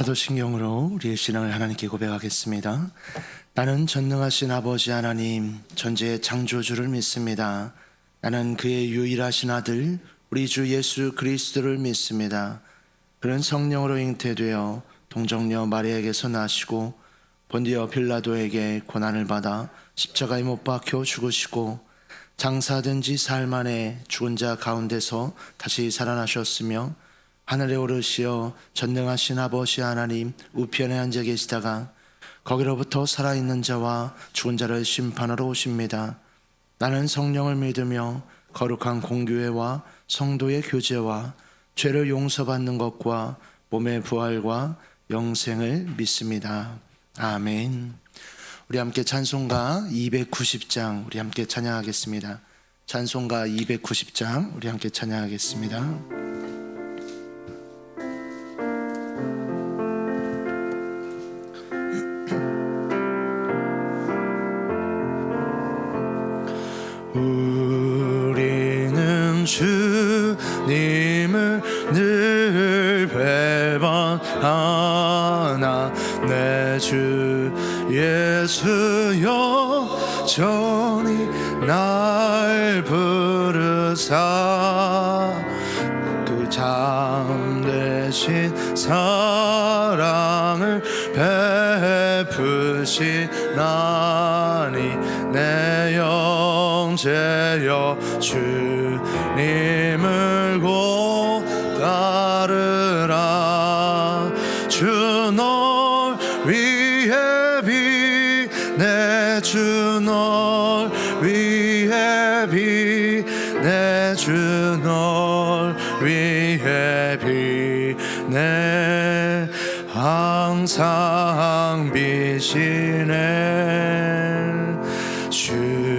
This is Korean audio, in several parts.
사도신경으로 우리의 신앙을 하나님께 고백하겠습니다. 나는 전능하신 아버지 하나님, 전지의 창조주를 믿습니다. 나는 그의 유일하신 아들 우리 주 예수 그리스도를 믿습니다. 그는 성령으로 잉태되어 동정녀 마리아에게서 나시고 본디오 빌라도에게 고난을 받아 십자가에 못 박혀 죽으시고 장사된 지 사흘 만에 죽은 자 가운데서 다시 살아나셨으며 하늘에 오르시어 전능하신 아버지 하나님 우편에 앉아 계시다가 거기로부터 살아있는 자와 죽은 자를 심판하러 오십니다. 나는 성령을 믿으며 거룩한 공교회와 성도의 교제와 죄를 용서받는 것과 몸의 부활과 영생을 믿습니다. 아멘. 우리 함께 찬송가 290장 우리 함께 찬양하겠습니다. 찬송가 290장 우리 함께 찬양하겠습니다. 우리는 주님을 늘 배반하나 내 주 예수여 여전히 날 부르사 그 참되신 사랑을 베푸시나니 내 영제여 주님을 곧 따르라. 주 널 위해 비내 주 널 위해 비내 주 널 위해 비내 항상 비시네.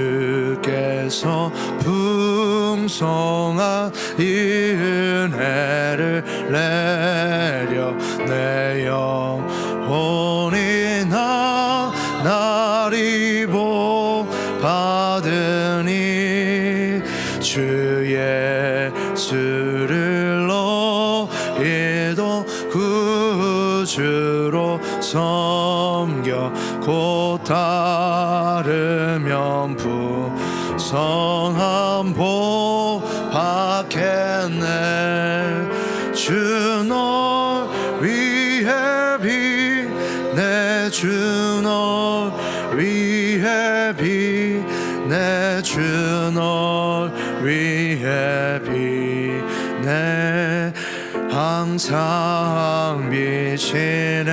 주께서 풍성한 이 은혜를 내려 내 영혼이 나날이 복 받으니 주 예수를 너희도 구주로 섬겨 곧 따르면 부성한 복 받겠네. 주 널 위해 비내 주 널 위해 비내 주 널 위해 비내 항상 비시네.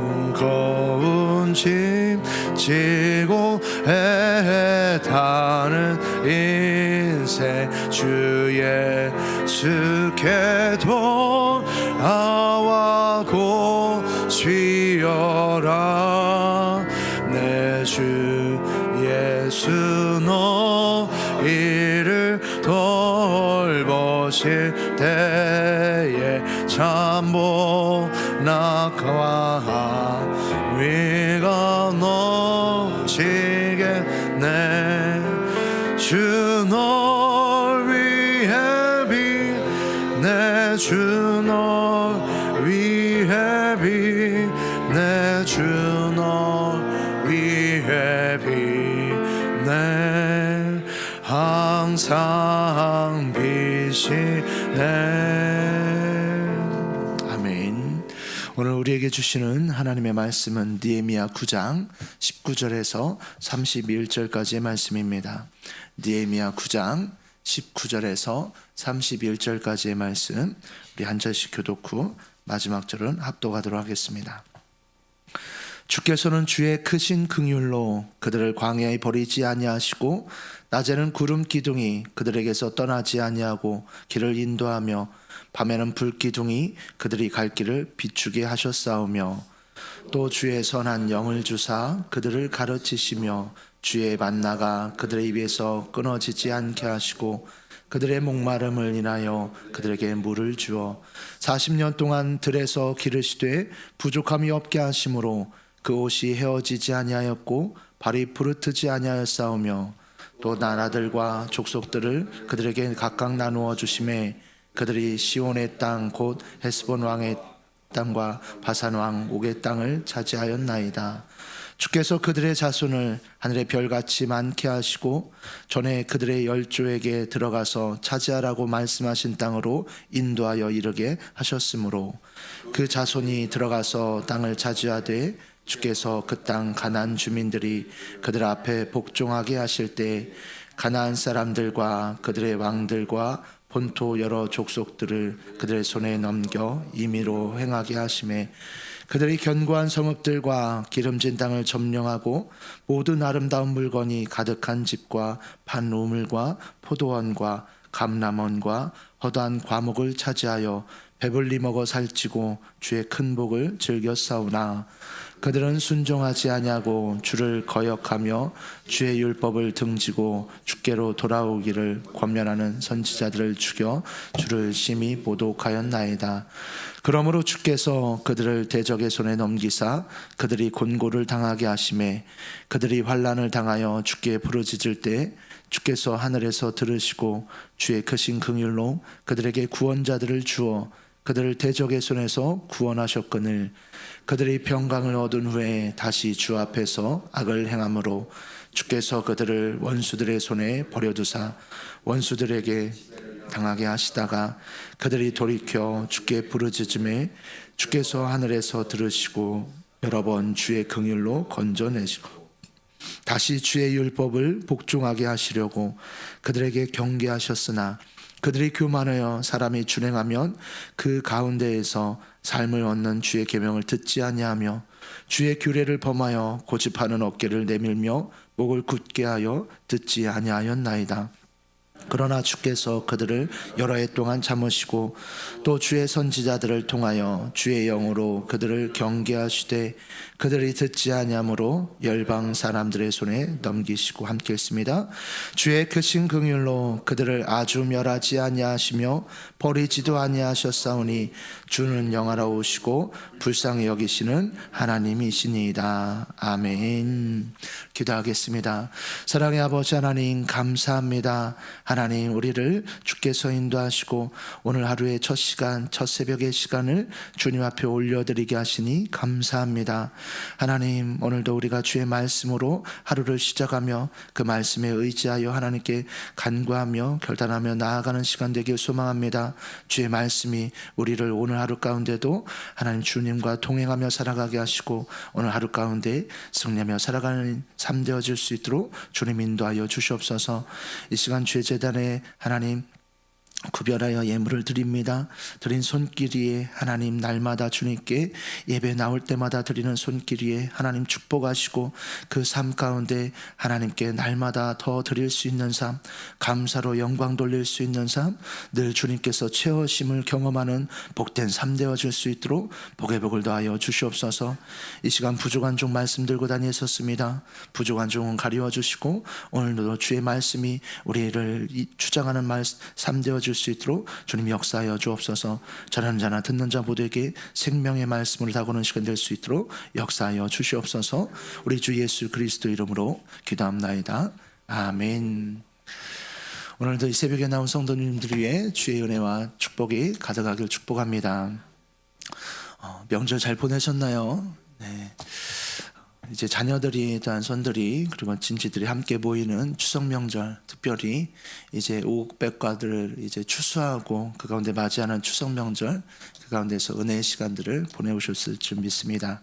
무거운 짐 지고 애타는 인생 주 예수께 돌아와 곧 쉬어라. 내 주 예수 너희를 돌보실 때에 참복 낙과 위가 넘치겠네. 주 널 위해 비내 주 널 위해 비내 주 널 위해 비내 항상 비시네. 아멘. 오늘 우리에게 주시는 하나님의 말씀은 느헤미야 9장 19절에서 31절까지의 말씀입니다. 느헤미야 9장 19절에서 31절까지의 말씀 우리 한 절씩 교독 후 마지막 절은 합독하도록 하겠습니다. 주께서는 주의 크신 긍휼로 그들을 광야에 버리지 아니하시고 낮에는 구름 기둥이 그들에게서 떠나지 아니하고 길을 인도하며 밤에는 불 기둥이 그들이 갈 길을 비추게 하셨사오며 또 주의 선한 영을 주사 그들을 가르치시며 주의 만나가 그들의 입에서 끊어지지 않게 하시고 그들의 목마름을 인하여 그들에게 물을 주어 40년 동안 들에서 기르시되 부족함이 없게 하심으로 그 옷이 헤어지지 아니하였고 발이 부르트지 아니하였사오며 또 나라들과 족속들을 그들에게 각각 나누어 주심에 그들이 시온의 땅 곧 헤스본 왕의 땅과 바산 왕 옥의 땅을 차지하였나이다. 주께서 그들의 자손을 하늘의 별같이 많게 하시고 전에 그들의 열조에게 들어가서 차지하라고 말씀하신 땅으로 인도하여 이르게 하셨으므로 그 자손이 들어가서 땅을 차지하되 주께서 그 땅 가나안 주민들이 그들 앞에 복종하게 하실 때 가나안 사람들과 그들의 왕들과 본토 여러 족속들을 그들의 손에 넘겨 임의로 행하게 하심에 그들이 견고한 성읍들과 기름진 땅을 점령하고 모든 아름다운 물건이 가득한 집과 판 우물과 포도원과 감람원과 허다한 과목을 차지하여 배불리 먹어 살찌고 주의 큰 복을 즐겨 싸우나 그들은 순종하지 아니하고 주를 거역하며 주의 율법을 등지고 주께로 돌아오기를 권면하는 선지자들을 죽여 주를 심히 모독하였나이다. 그러므로 주께서 그들을 대적의 손에 넘기사 그들이 곤고를 당하게 하심에 그들이 환난을 당하여 주께 부르짖을 때 주께서 하늘에서 들으시고 주의 크신 긍휼로 그들에게 구원자들을 주어 그들을 대적의 손에서 구원하셨거늘 그들이 평강을 얻은 후에 다시 주 앞에서 악을 행함으로 주께서 그들을 원수들의 손에 버려두사 원수들에게 당하게 하시다가 그들이 돌이켜 주께 부르짖음에 주께서 하늘에서 들으시고 여러 번 주의 긍휼로 건져내시고 다시 주의 율법을 복종하게 하시려고 그들에게 경계하셨으나 그들이 교만하여 사람이 준행하면 그 가운데에서 삶을 얻는 주의 계명을 듣지 아니하며 주의 규례를 범하여 고집하는 어깨를 내밀며 목을 굳게 하여 듣지 아니하였나이다. 그러나 주께서 그들을 여러 해 동안 참으시고 또 주의 선지자들을 통하여 주의 영으로 그들을 경계하시되 그들이 듣지 아니하므로 열방 사람들의 손에 넘기시고 함께 읽습니다. 주의 크신 긍휼로 그들을 아주 멸하지 아니하시며 버리지도 아니하셨사오니 주는 영화로우시고 불쌍히 여기시는 하나님이시니이다. 아멘. 기도하겠습니다. 사랑의 아버지 하나님 감사합니다. 하나님 우리를 주께서 인도하시고 오늘 하루의 첫 시간 첫 새벽의 시간을 주님 앞에 올려드리게 하시니 감사합니다. 하나님 오늘도 우리가 주의 말씀으로 하루를 시작하며 그 말씀에 의지하여 하나님께 간구하며 결단하며 나아가는 시간 되길 소망합니다. 주의 말씀이 우리를 오늘 하루 가운데도 하나님 주님과 동행하며 살아가게 하시고 오늘 하루 가운데 승리하며 살아가는 삶 되어질 수 있도록 주님 인도하여 주시옵소서. 이 시간 주의 재단에 하나님 구별하여 예물을 드립니다. 드린 손길 위에 하나님 날마다 주님께 예배 나올 때마다 드리는 손길 위에 하나님 축복하시고 그 삶 가운데 하나님께 날마다 더 드릴 수 있는 삶, 감사로 영광 돌릴 수 있는 삶, 늘 주님께서 채워심을 경험하는 복된 삶 되어질 수 있도록 복의 복을 더하여 주시옵소서. 이 시간 부족한 종 말씀 들고 다니셨습니다. 부족한 종은 가리워 주시고 오늘도 주의 말씀이 우리를 주장하는 삶 되어질 수 있도록 주님 역사하여 주옵소서. 전하는 자나 듣는 자 모두에게 생명의 말씀을 다고는 시간 될 수 있도록 역사하여 주시옵소서. 우리 주 예수 그리스도 이름으로 기도합나이다. 아멘. 오늘도 이 새벽에 나온 성도님들 위해 주의 은혜와 축복이 가득하길 축복합니다. 명절 잘 보내셨나요? 네. 이제 자녀들이 또한 손들이 그리고 진지들이 함께 모이는 추석 명절, 특별히 이제 오국백과들을 이제 추수하고 그 가운데 맞이하는 추석 명절, 그 가운데서 은혜의 시간들을 보내오셨을 줄 믿습니다.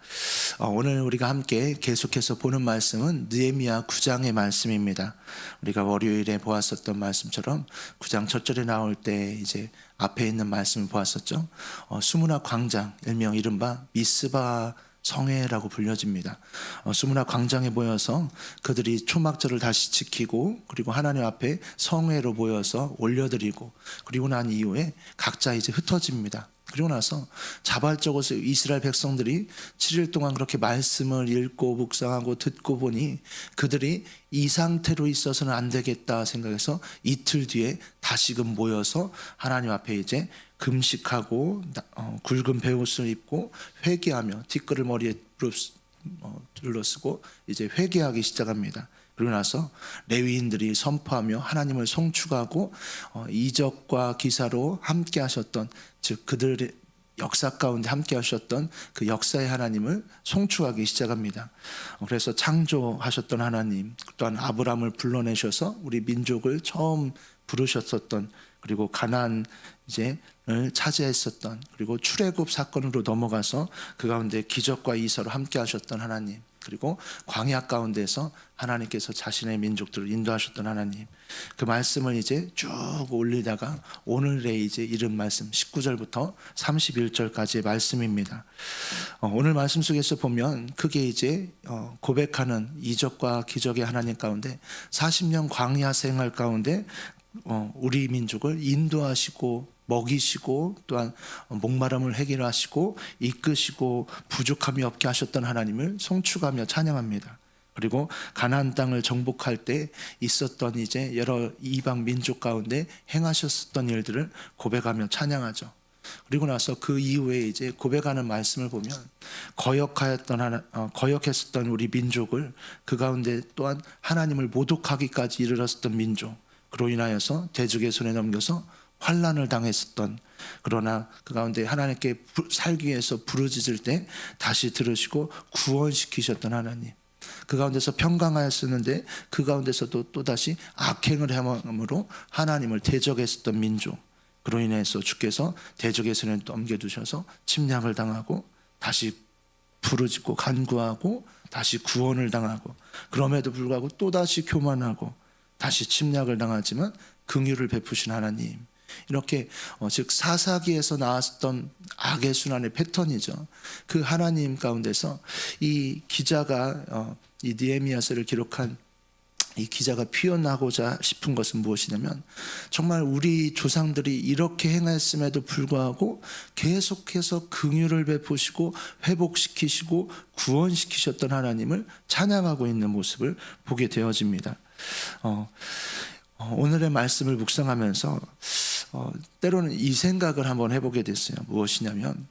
오늘 우리가 함께 계속해서 보는 말씀은 느헤미야 9장의 말씀입니다. 우리가 월요일에 보았었던 말씀처럼 9장 첫 절에 나올 때 이제 앞에 있는 말씀을 보았었죠. 수문학 광장, 일명 이른바 미스바 성회라고 불려집니다. 수문학 광장에 모여서 그들이 초막절을 다시 지키고 그리고 하나님 앞에 성회로 모여서 올려드리고 그리고 난 이후에 각자 이제 흩어집니다. 그리고 나서 자발적으로 이스라엘 백성들이 7일 동안 그렇게 말씀을 읽고 묵상하고 듣고 보니 그들이 이 상태로 있어서는 안 되겠다 생각해서 이틀 뒤에 다시금 모여서 하나님 앞에 이제 금식하고 굵은 베옷을 입고 회개하며 티끌을 머리에 둘러쓰고 이제 회개하기 시작합니다. 그리고 나서 레위인들이 선포하며 하나님을 송축하고 이적과 기사로 함께 하셨던, 즉 그들의 역사 가운데 함께 하셨던 그 역사의 하나님을 송축하기 시작합니다. 그래서 창조하셨던 하나님, 또한 아브라함을 불러내셔서 우리 민족을 처음 부르셨었던, 그리고 가나안 을 차지했었던, 그리고 출애굽 사건으로 넘어가서 그 가운데 기적과 이사로 함께 하셨던 하나님, 그리고 광야 가운데서 하나님께서 자신의 민족들을 인도하셨던 하나님, 그 말씀을 이제 쭉 올리다가 오늘의 이제 이른 말씀 19절부터 31절까지의 말씀입니다. 오늘 말씀 속에서 보면 크게 이제 고백하는 이적과 기적의 하나님 가운데 40년 광야 생활 가운데 우리 민족을 인도하시고 먹이시고 또한 목마름을 해결하시고 이끄시고 부족함이 없게 하셨던 하나님을 송축하며 찬양합니다. 그리고 가나안 땅을 정복할 때 있었던 이제 여러 이방 민족 가운데 행하셨던 일들을 고백하며 찬양하죠. 그리고 나서 그 이후에 이제 고백하는 말씀을 보면 거역했었던 우리 민족을 그 가운데 또한 하나님을 모독하기까지 이르렀던 민족, 그로 인하여서 대적의 손에 넘겨서 환난을 당했었던, 그러나 그 가운데 하나님께 살기 위해서 부르짖을 때 다시 들으시고 구원시키셨던 하나님, 그 가운데서 평강하였었는데 그 가운데서도 또다시 악행을 행함으로 하나님을 대적했었던 민족, 그로 인해서 주께서 대적의 손에 넘겨두셔서 침략을 당하고 다시 부르짖고 간구하고 다시 구원을 당하고, 그럼에도 불구하고 또다시 교만하고 다시 침략을 당하지만 긍휼을 베푸신 하나님, 이렇게 즉 사사기에서 나왔던 악의 순환의 패턴이죠. 그 하나님 가운데서 이 기자가 이 느헤미야서를 기록한 이 기자가 표현하고자 싶은 것은 무엇이냐면, 정말 우리 조상들이 이렇게 행했음에도 불구하고 계속해서 긍휼을 베푸시고 회복시키시고 구원시키셨던 하나님을 찬양하고 있는 모습을 보게 되어집니다. 오늘의 말씀을 묵상하면서 때로는 이 생각을 한번 해보게 됐어요. 무엇이냐면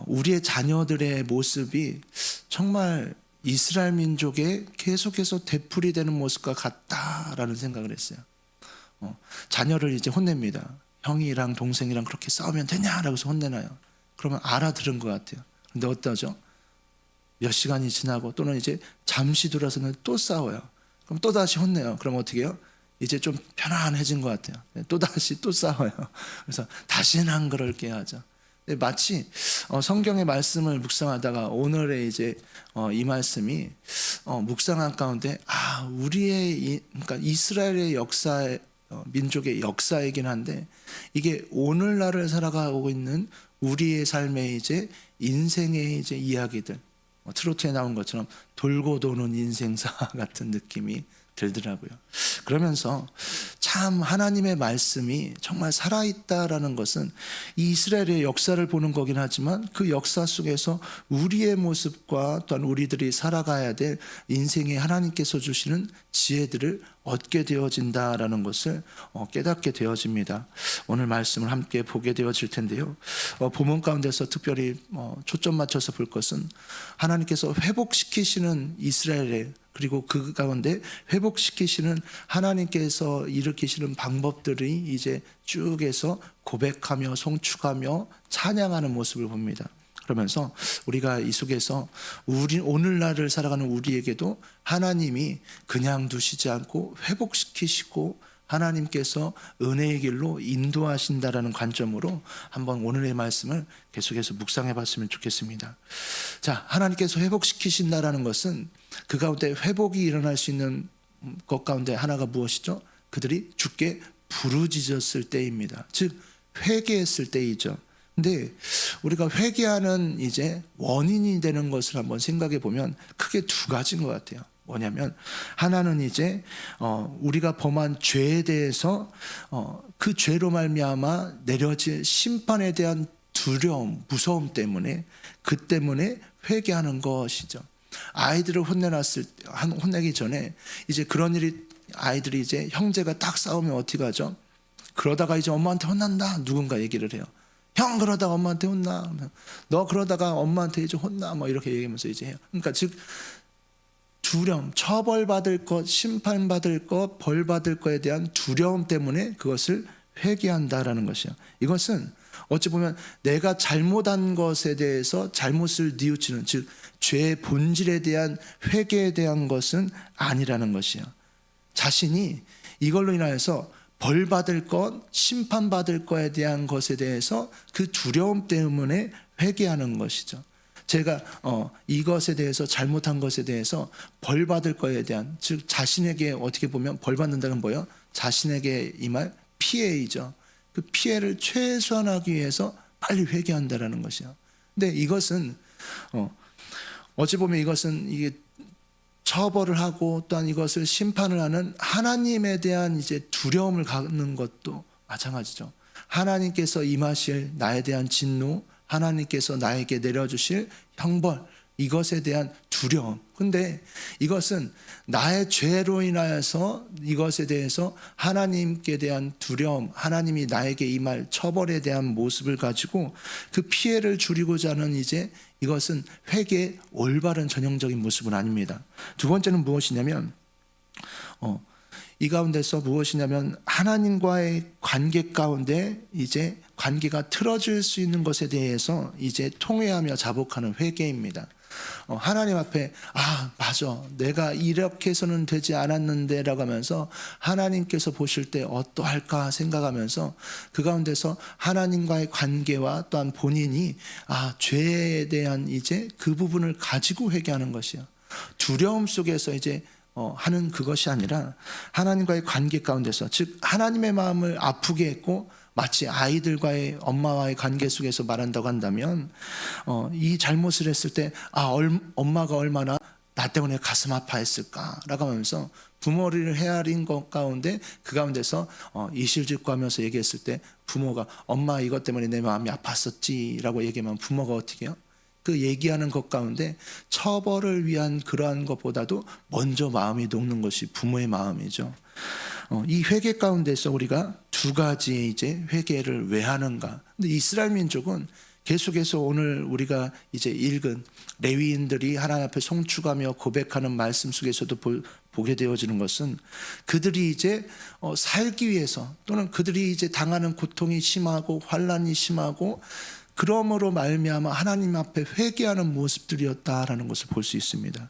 우리의 자녀들의 모습이 정말 이스라엘 민족에 계속해서 되풀이되는 모습과 같다라는 생각을 했어요. 자녀를 이제 혼냅니다. 형이랑 동생이랑 그렇게 싸우면 되냐라고 해서 혼내나요. 그러면 알아들은 것 같아요. 근데 어떠죠? 몇 시간이 지나고 또는 이제 잠시 돌아서는 또 싸워요. 그럼 또 다시 혼내요. 그럼 어떻게 해요? 이제 좀 편안해진 것 같아요. 또다시 또 싸워요. 그래서 다시는 안 그럴게 하죠. 마치 성경의 말씀을 묵상하다가 오늘의 이제 이 말씀이 묵상한 가운데 우리의 그러니까 이스라엘의 역사의 민족의 역사이긴 한데, 이게 오늘날을 살아가고 있는 우리의 삶의 이제 인생의 이제 이야기들, 트로트에 나온 것처럼 돌고 도는 인생사 같은 느낌이 들더라고요. 그러면서 참 하나님의 말씀이 정말 살아있다라는 것은 이 이스라엘의 역사를 보는 거긴 하지만 그 역사 속에서 우리의 모습과 또한 우리들이 살아가야 될 인생에 하나님께서 주시는 지혜들을 얻게 되어진다라는 것을 깨닫게 되어집니다. 오늘 말씀을 함께 보게 되어질 텐데요. 본문 가운데서 특별히 초점 맞춰서 볼 것은 하나님께서 회복시키시는 이스라엘의, 그리고 그 가운데 회복시키시는 하나님께서 일으키시는 방법들이 이제 쭉 해서 고백하며 송축하며 찬양하는 모습을 봅니다. 그러면서 우리가 이 속에서 오늘날을 살아가는 우리에게도 하나님이 그냥 두시지 않고 회복시키시고 하나님께서 은혜의 길로 인도하신다라는 관점으로 한번 오늘의 말씀을 계속해서 묵상해 봤으면 좋겠습니다. 자, 하나님께서 회복시키신다라는 것은 그 가운데 회복이 일어날 수 있는 것 가운데 하나가 무엇이죠? 그들이 주께 부르짖었을 때입니다. 즉 회개했을 때이죠. 근데 우리가 회개하는 이제 원인이 되는 것을 한번 생각해 보면 크게 두 가지인 것 같아요. 뭐냐면 하나는 이제 우리가 범한 죄에 대해서 그 죄로 말미암아 내려질 심판에 대한 두려움, 무서움 때문에, 그 때문에 회개하는 것이죠. 아이들을 혼내기 전에 이제 그런 일이, 아이들이 이제 형제가 딱 싸우면 어떻게 하죠? 그러다가 이제 엄마한테 혼난다, 누군가 얘기를 해요. 형 그러다가 엄마한테 혼나, 너 그러다가 엄마한테 이제 혼나, 뭐 이렇게 얘기하면서 이제 해요. 그러니까 즉 두려움, 처벌받을 것, 심판받을 것, 벌받을 것에 대한 두려움 때문에 그것을 회개한다라는 것이요. 이것은 어찌 보면 내가 잘못한 것에 대해서 잘못을 뉘우치는, 즉 죄의 본질에 대한 회개에 대한 것은 아니라는 것이요. 자신이 이걸로 인하여서 벌받을 것, 심판받을 것에 대한 것에 대해서 그 두려움 때문에 회개하는 것이죠. 제가 이것에 대해서, 잘못한 것에 대해서 벌받을 것에 대한, 즉 자신에게 어떻게 보면 벌받는다는 뭐예요? 자신에게 임할 피해이죠. 그 피해를 최소화하기 위해서 빨리 회개한다라는 것이요. 근데 이것은 어찌 보면 이것은 이게 처벌을 하고 또한 이것을 심판을 하는 하나님에 대한 이제 두려움을 갖는 것도 마찬가지죠. 하나님께서 임하실 나에 대한 진노, 하나님께서 나에게 내려주실 형벌, 이것에 대한 두려움. 근데 이것은 나의 죄로 인하여서 이것에 대해서 하나님께 대한 두려움, 하나님이 나에게 임할 처벌에 대한 모습을 가지고 그 피해를 줄이고자 하는 이제 이것은 회개의 올바른 전형적인 모습은 아닙니다. 두 번째는 무엇이냐면 이 가운데서 무엇이냐면 하나님과의 관계 가운데 이제 관계가 틀어질 수 있는 것에 대해서 이제 통회하며 자복하는 회개입니다. 하나님 앞에 맞아, 내가 이렇게 해서는 되지 않았는데 라고 하면서 하나님께서 보실 때 어떠할까 생각하면서 그 가운데서 하나님과의 관계와 또한 본인이 죄에 대한 이제 그 부분을 가지고 회개하는 것이요. 두려움 속에서 이제 하는 그것이 아니라 하나님과의 관계 가운데서, 즉 하나님의 마음을 아프게 했고 마치 아이들과의 엄마와의 관계 속에서 말한다고 한다면 이 잘못을 했을 때 엄마가 얼마나 나 때문에 가슴 아파했을까라고 하면서 부모를 헤아린 것 가운데 그 가운데서 이실직고 하면서 얘기했을 때 부모가 엄마 이것 때문에 내 마음이 아팠었지라고 얘기하면 부모가 어떻게 해요? 그 얘기하는 것 가운데 처벌을 위한 그러한 것보다도 먼저 마음이 녹는 것이 부모의 마음이죠. 이 회개 가운데서 우리가 두 가지의 이제 회개를 왜 하는가? 근데 이스라엘 민족은 계속해서 오늘 우리가 이제 읽은 레위인들이 하나님 앞에 송축하며 고백하는 말씀 속에서도 보게 되어지는 것은 그들이 이제 살기 위해서, 또는 그들이 이제 당하는 고통이 심하고 환난이 심하고 그러므로 말미암아 하나님 앞에 회개하는 모습들이었다라는 것을 볼 수 있습니다.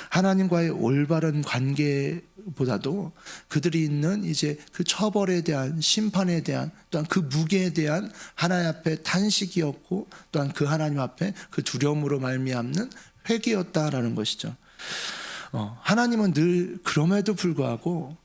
하나님과의 올바른 관계보다도 그들이 있는 이제 그 처벌에 대한, 심판에 대한, 또한 그 무게에 대한 하나님 앞에 탄식이었고, 또한 그 하나님 앞에 그 두려움으로 말미암는 회개였다라는 것이죠. 하나님은 늘 그럼에도 불구하고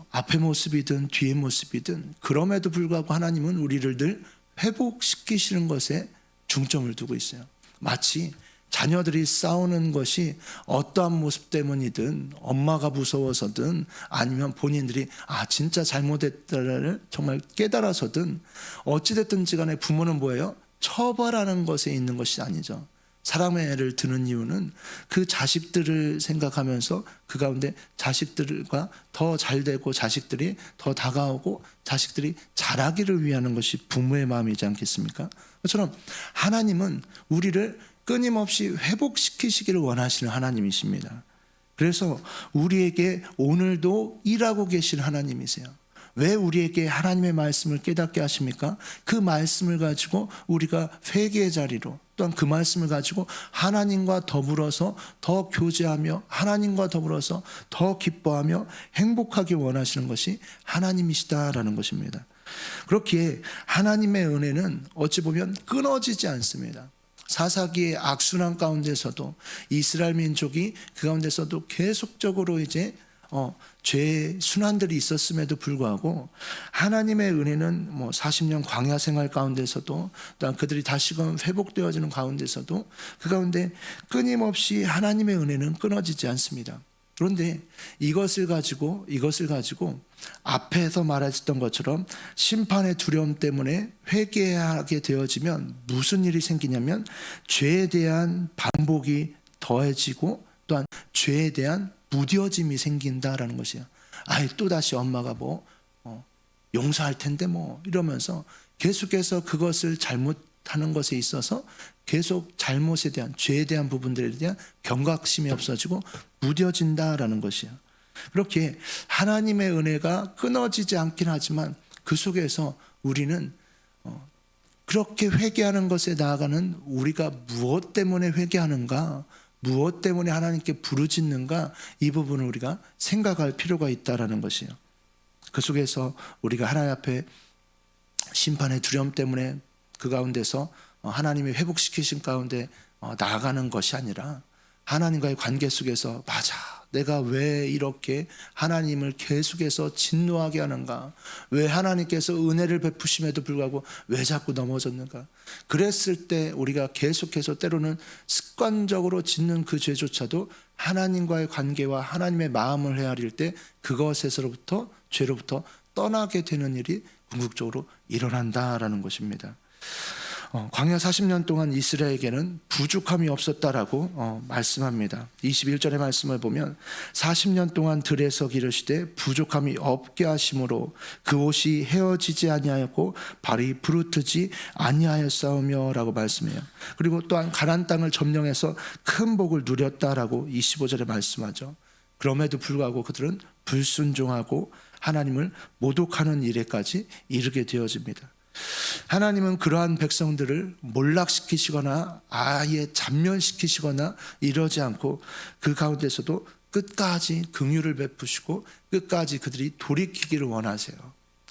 앞의 모습이든 뒤의 모습이든 그럼에도 불구하고 하나님은 우리를 늘 회복시키시는 것에 중점을 두고 있어요. 마치 자녀들이 싸우는 것이 어떠한 모습 때문이든, 엄마가 무서워서든, 아니면 본인들이 진짜 잘못했다를 정말 깨달아서든, 어찌됐든지 간에 부모는 뭐예요? 처벌하는 것에 있는 것이 아니죠. 사람의 애를 두는 이유는 그 자식들을 생각하면서 그 가운데 자식들과 더 잘되고 자식들이 더 다가오고 자식들이 자라기를 위하는 것이 부모의 마음이지 않겠습니까? 그처럼 하나님은 우리를 끊임없이 회복시키시기를 원하시는 하나님이십니다. 그래서 우리에게 오늘도 일하고 계신 하나님이세요. 왜 우리에게 하나님의 말씀을 깨닫게 하십니까? 그 말씀을 가지고 우리가 회개의 자리로, 또한 그 말씀을 가지고 하나님과 더불어서 더 교제하며 하나님과 더불어서 더 기뻐하며 행복하게 원하시는 것이 하나님이시다라는 것입니다. 그렇기에 하나님의 은혜는 어찌 보면 끊어지지 않습니다. 사사기의 악순환 가운데서도 이스라엘 민족이 그 가운데서도 계속적으로 이제 죄의 순환들이 있었음에도 불구하고 하나님의 은혜는 40년 광야 생활 가운데서도, 또한 그들이 다시금 회복되어지는 가운데서도 그 가운데 끊임없이 하나님의 은혜는 끊어지지 않습니다. 그런데 이것을 가지고 앞에서 말했던 것처럼 심판의 두려움 때문에 회개하게 되어지면 무슨 일이 생기냐면 죄에 대한 반복이 더해지고, 또한 죄에 대한 무뎌짐이 생긴다라는 것이에요. 또다시 엄마가 용서할 텐데 이러면서 계속해서 그것을 잘못 잘못하는 것에 있어서 계속 잘못에 대한, 죄에 대한 부분들에 대한 경각심이 없어지고 무뎌진다라는 것이에요. 그렇게 하나님의 은혜가 끊어지지 않긴 하지만 그 속에서 우리는 그렇게 회개하는 것에 나아가는, 우리가 무엇 때문에 회개하는가, 무엇 때문에 하나님께 부르짖는가, 이 부분을 우리가 생각할 필요가 있다라는 것이에요. 그 속에서 우리가 하나님 앞에 심판의 두려움 때문에 그 가운데서 하나님이 회복시키신 가운데 나아가는 것이 아니라, 하나님과의 관계 속에서 맞아, 내가 왜 이렇게 하나님을 계속해서 진노하게 하는가, 왜 하나님께서 은혜를 베푸심에도 불구하고 왜 자꾸 넘어졌는가. 그랬을 때 우리가 계속해서 때로는 습관적으로 짓는 그 죄조차도 하나님과의 관계와 하나님의 마음을 헤아릴 때 그것에서부터, 죄로부터 떠나게 되는 일이 궁극적으로 일어난다라는 것입니다. 광야 40년 동안 이스라엘에게는 부족함이 없었다라고 말씀합니다. 21절의 말씀을 보면 40년 동안 들에서 기르시되 부족함이 없게 하심으로 그 옷이 헤어지지 아니하였고 발이 부르트지 아니하였사오며 라고 말씀해요. 그리고 또한 가나안 땅을 점령해서 큰 복을 누렸다라고 25절에 말씀하죠. 그럼에도 불구하고 그들은 불순종하고 하나님을 모독하는 일에까지 이르게 되어집니다. 하나님은 그러한 백성들을 몰락시키시거나 아예 잠멸시키시거나 이러지 않고 그 가운데서도 끝까지 긍휼을 베푸시고 끝까지 그들이 돌이키기를 원하세요.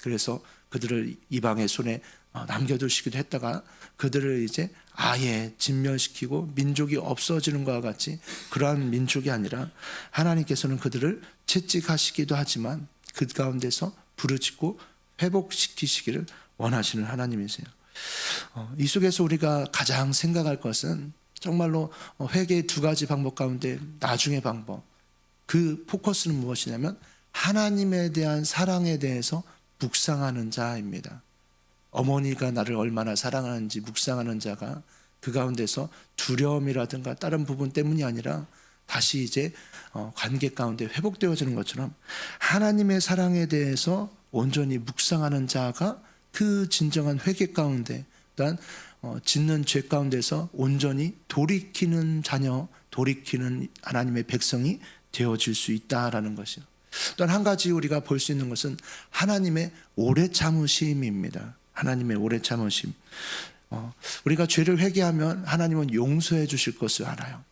그래서 그들을 이방의 손에 남겨두시기도 했다가 그들을 이제 아예 진멸시키고 민족이 없어지는 것과 같이 그러한 민족이 아니라 하나님께서는 그들을 채찍하시기도 하지만 그 가운데서 부르짖고 회복시키시기를 원하시는 하나님이세요. 이 속에서 우리가 가장 생각할 것은 정말로 회개의 두 가지 방법 가운데 나중의 방법, 그 포커스는 무엇이냐면 하나님에 대한 사랑에 대해서 묵상하는 자입니다. 어머니가 나를 얼마나 사랑하는지 묵상하는 자가 그 가운데서 두려움이라든가 다른 부분 때문이 아니라 다시 이제 관계 가운데 회복되어지는 것처럼 하나님의 사랑에 대해서 온전히 묵상하는 자가 그 진정한 회개 가운데, 또한 짓는 죄 가운데서 온전히 돌이키는 자녀, 돌이키는 하나님의 백성이 되어질 수 있다라는 것이요. 또한 한 가지 우리가 볼 수 있는 것은 하나님의 오래 참으심입니다. 하나님의 오래 참으심. 우리가 죄를 회개하면 하나님은 용서해 주실 것을 알아요.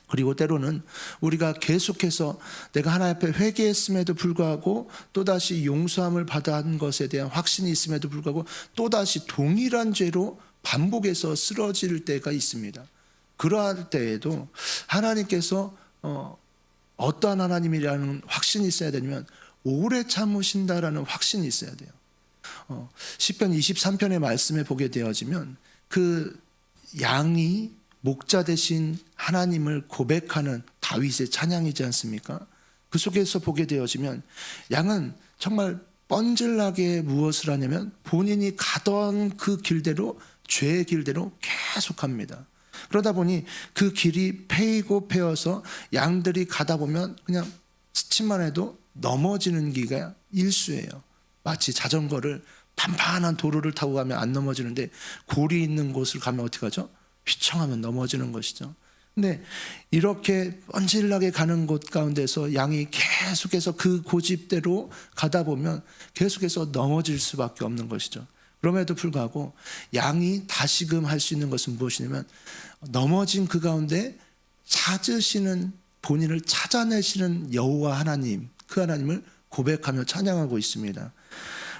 그리고 때로는 우리가 계속해서 내가 하나님 앞에 회개했음에도 불구하고 또다시 용서함을 받은 것에 대한 확신이 있음에도 불구하고 또다시 동일한 죄로 반복해서 쓰러질 때가 있습니다. 그러할 때에도 하나님께서 어떠한 하나님이라는 확신이 있어야 되냐면 오래 참으신다라는 확신이 있어야 돼요. 시편 23편의 말씀에 보게 되어지면 그 양이 목자 대신 하나님을 고백하는 다윗의 찬양이지 않습니까? 그 속에서 보게 되어지면 양은 정말 뻔질나게 무엇을 하냐면 본인이 가던 그 길대로, 죄의 길대로 계속합니다. 그러다 보니 그 길이 패이고 패여서 양들이 가다 보면 그냥 스치만 해도 넘어지는 기가 일수예요. 마치 자전거를 판판한 도로를 타고 가면 안 넘어지는데 골이 있는 곳을 가면 어떻게 하죠? 휘청하면 넘어지는 것이죠. 근데 이렇게 뻔질나게 가는 곳 가운데서 양이 계속해서 그 고집대로 가다 보면 계속해서 넘어질 수밖에 없는 것이죠. 그럼에도 불구하고 양이 다시금 할 수 있는 것은 무엇이냐면 넘어진 그 가운데 찾으시는, 본인을 찾아내시는 여호와 하나님, 그 하나님을 고백하며 찬양하고 있습니다.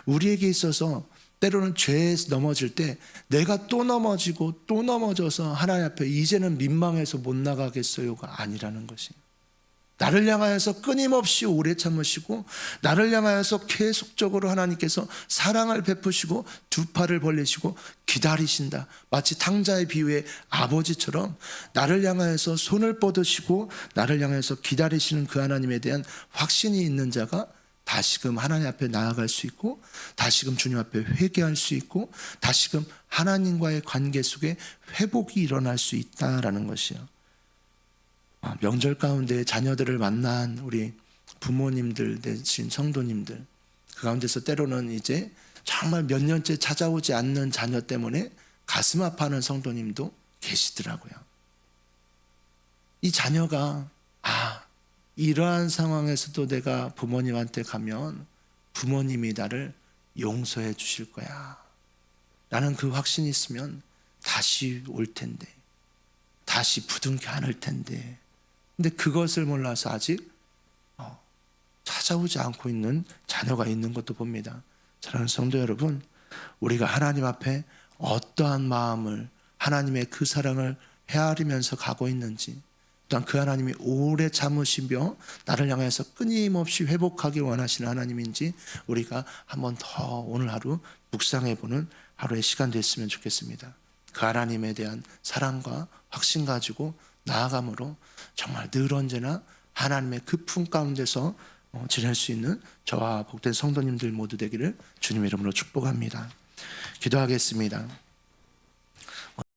우리에게 있어서 때로는 죄에 넘어질 때 내가 또 넘어지고 또 넘어져서 하나님 앞에 이제는 민망해서 못 나가겠어요가 아니라는 것이에요. 나를 향하여서 끊임없이 오래 참으시고 나를 향하여서 계속적으로 하나님께서 사랑을 베푸시고 두 팔을 벌리시고 기다리신다. 마치 탕자의 비유의 아버지처럼 나를 향하여서 손을 뻗으시고 나를 향하여서 기다리시는 그 하나님에 대한 확신이 있는 자가 다시금 하나님 앞에 나아갈 수 있고 다시금 주님 앞에 회개할 수 있고 다시금 하나님과의 관계 속에 회복이 일어날 수 있다라는 것이요. 명절 가운데 자녀들을 만난 우리 부모님들 대신 성도님들, 그 가운데서 때로는 이제 정말 몇 년째 찾아오지 않는 자녀 때문에 가슴 아파하는 성도님도 계시더라고요. 이 자녀가 이러한 상황에서도 내가 부모님한테 가면 부모님이 나를 용서해 주실 거야 라는 그 확신이 있으면 다시 올 텐데, 다시 부둥켜 안을 텐데, 근데 그것을 몰라서 아직 찾아오지 않고 있는 자녀가 있는 것도 봅니다. 사랑하는 성도 여러분, 우리가 하나님 앞에 어떠한 마음을, 하나님의 그 사랑을 헤아리면서 가고 있는지, 또한 그 하나님이 오래 참으시며 나를 향해서 끊임없이 회복하기 원하시는 하나님인지 우리가 한번 더 오늘 하루 묵상해보는 하루의 시간 됐으면 좋겠습니다. 그 하나님에 대한 사랑과 확신 가지고 나아감으로 정말 늘 언제나 하나님의 그 품 가운데서 지낼 수 있는 저와 복된 성도님들 모두 되기를 주님의 이름으로 축복합니다. 기도하겠습니다.